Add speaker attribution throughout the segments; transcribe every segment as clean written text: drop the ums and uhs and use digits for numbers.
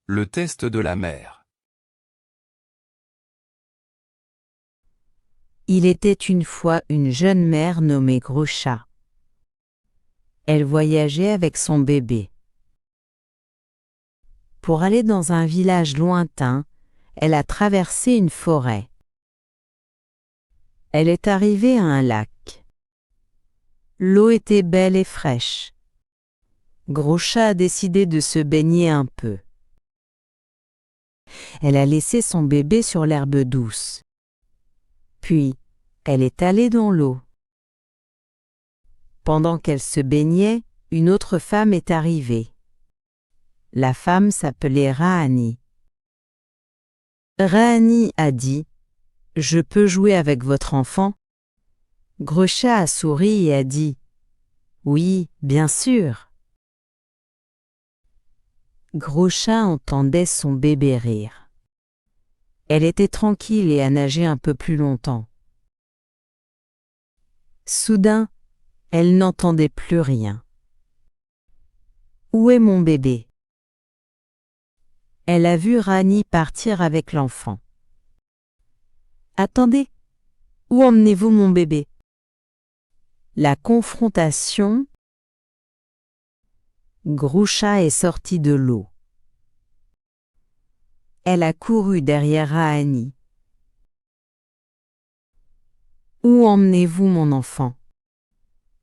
Speaker 1: Le test de la mère.
Speaker 2: Il était une fois une jeune mère nommée Gros-Chat. Elle voyageait avec son bébé. Pour aller dans un village lointain, elle a traversé une forêt. Elle est arrivée à un lac. L'eau était belle et fraîche. Gros-Chat a décidé de se baigner un peu. Elle a laissé son bébé sur l'herbe douce. Puis, elle est allée dans l'eau. Pendant qu'elle se baignait, une autre femme est arrivée. La femme s'appelait Rahani. Rahani a dit « Je peux jouer avec votre enfant ?» Gros-Chat a souri et a dit « Oui, bien sûr !» Gros-Chat entendait son bébé rire. Elle était tranquille et a nagé un peu plus longtemps. Soudain, elle n'entendait plus rien. « Où est mon bébé ?» Elle a vu Rahani partir avec l'enfant. « Attendez, où emmenez-vous mon bébé ?» La confrontation. Gros-Chat est sortie de l'eau. Elle a couru derrière Rahani. « Où emmenez-vous mon enfant ?»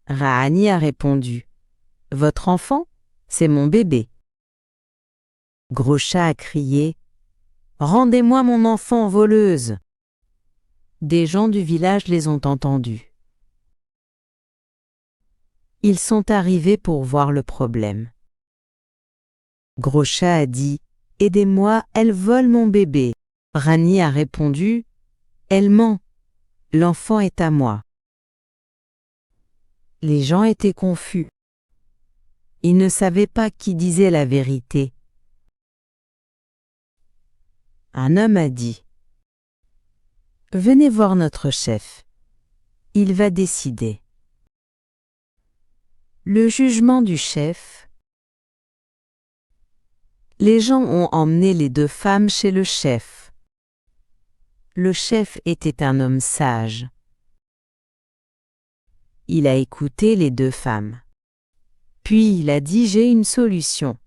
Speaker 2: Rahani a répondu « Votre enfant, c'est mon bébé. » Gros-Chat a crié « Rendez-moi mon enfant, voleuse !» Des gens du village les ont entendus. Ils sont arrivés pour voir le problème. Gros-Chat a dit « Aidez-moi, elle vole mon bébé !» Rahani a répondu « Elle ment, l'enfant est à moi. » Les gens étaient confus. Ils ne savaient pas qui disait la vérité. Un homme a dit « Venez voir notre chef. Il va décider. » Le jugement du chef. Les gens ont emmené les deux femmes chez le chef. Le chef était un homme sage. Il a écouté les deux femmes. Puis il a dit « J'ai une solution.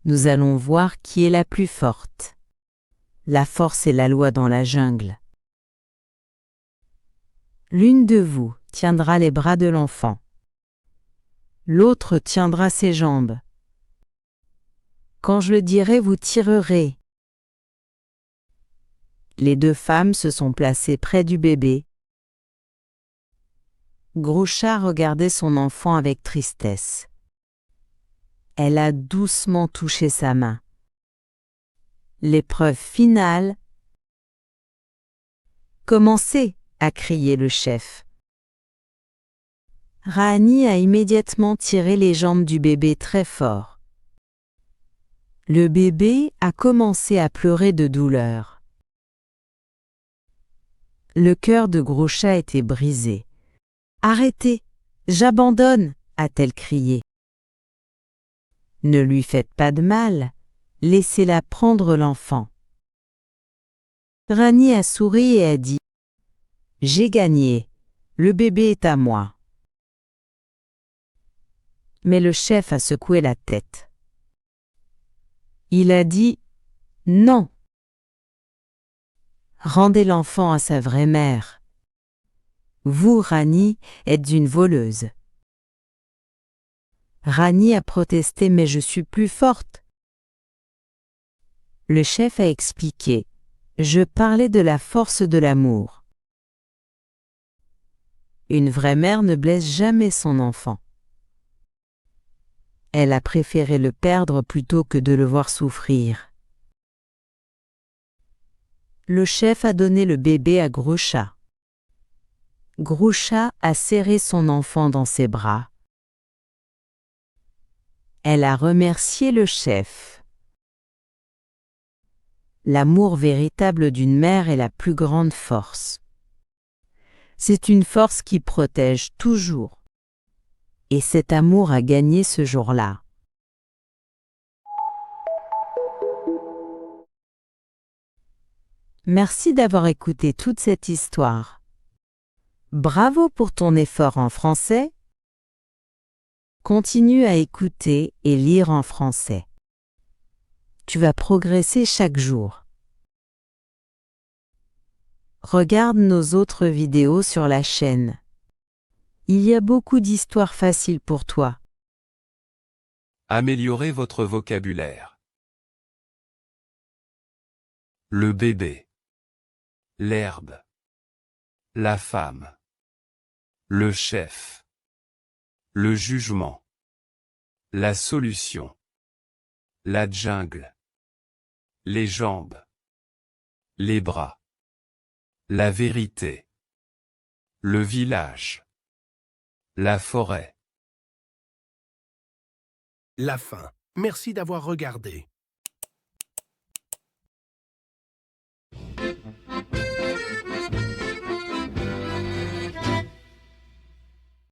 Speaker 2: Nous allons voir qui est la plus forte. La force est la loi dans la jungle. L'une de vous tiendra les bras de l'enfant. L'autre tiendra ses jambes. Quand je le dirai, vous tirerez. » Les deux femmes se sont placées près du bébé. Gros-Chat regardait son enfant avec tristesse. Elle a doucement touché sa main. L'épreuve finale. « Commencez !» a crié le chef. Rahani a immédiatement tiré les jambes du bébé très fort. Le bébé a commencé à pleurer de douleur. Le cœur de Gros-Chat était brisé. « Arrêtez, j'abandonne !» a-t-elle crié. « Ne lui faites pas de mal, laissez-la prendre l'enfant. » Rahani a souri et a dit « J'ai gagné, le bébé est à moi. » Mais le chef a secoué la tête. Il a dit « Non. Rendez l'enfant à sa vraie mère. Vous, Rahani, êtes une voleuse. » Rahani a protesté « Mais je suis plus forte. » Le chef a expliqué « Je parlais de la force de l'amour. Une vraie mère ne blesse jamais son enfant. Elle a préféré le perdre plutôt que de le voir souffrir. » Le chef a donné le bébé à Gros-Chat. Gros-Chat a serré son enfant dans ses bras. Elle a remercié le chef. L'amour véritable d'une mère est la plus grande force. C'est une force qui protège toujours. Et cet amour a gagné ce jour-là. Merci d'avoir écouté toute cette histoire. Bravo pour ton effort en français. Continue à écouter et lire en français. Tu vas progresser chaque jour. Regarde nos autres vidéos sur la chaîne. Il y a beaucoup d'histoires faciles pour toi.
Speaker 1: Améliorez votre vocabulaire. Le bébé. L'herbe. La femme. Le chef. Le jugement. La solution. La jungle. Les jambes. Les bras. La vérité. Le village. La forêt.
Speaker 3: La fin. Merci d'avoir regardé.